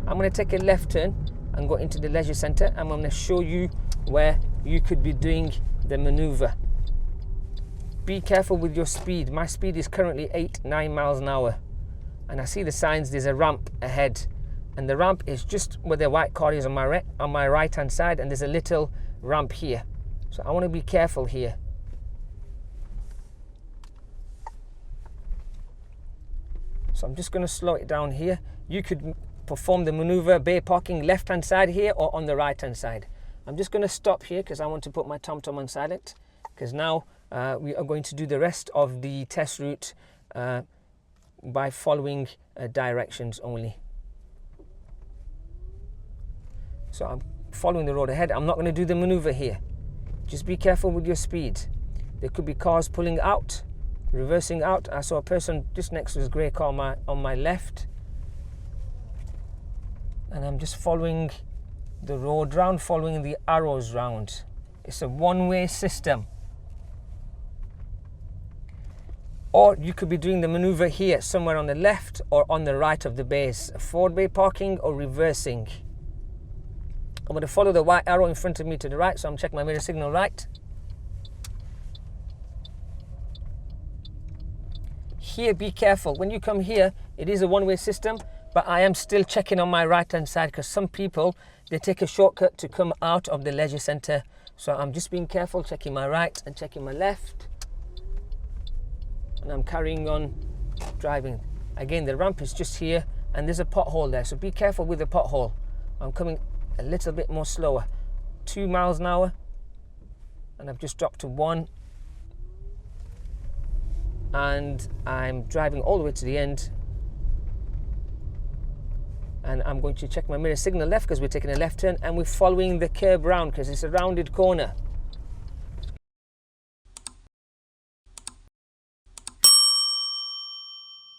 I'm going to take a left turn and go into the leisure centre, and I'm going to show you where you could be doing the manoeuvre. Be careful with your speed. My speed is currently 8-9 miles an hour, and I see the signs. There's a ramp ahead, and the ramp is just where the white car is on my right hand side, and there's a little ramp here, so I want to be careful here. So I'm just going to slow it down here. You could perform the manoeuvre bay parking left hand side here or on the right hand side. I'm just going to stop here because I want to put my TomTom on silent, because now we are going to do the rest of the test route by following directions only. So I'm following the road ahead. I'm not going to do the manoeuvre here. Just be careful with your speed. There could be cars pulling out, reversing out. I saw a person just next to this grey car on my left, and I'm just following the road round, following the arrows round. It's a one-way system. Or you could be doing the manoeuvre here, somewhere on the left or on the right of the bays. Forward bay parking or reversing. I'm going to follow the white arrow in front of me to the right, so I'm checking my mirror signal right. Here, be careful. When you come here, it is a one-way system, but I am still checking on my right-hand side, because some people, they take a shortcut to come out of the leisure centre. So I'm just being careful, checking my right and checking my left. And I'm carrying on driving. Again, the ramp is just here, and there's a pothole there, so be careful with the pothole. I'm coming a little bit more slower. 2 miles an hour, and I've just dropped to 1. And I'm driving all the way to the end. And I'm going to check my mirror signal left, because we're taking a left turn, and we're following the curb round because it's a rounded corner.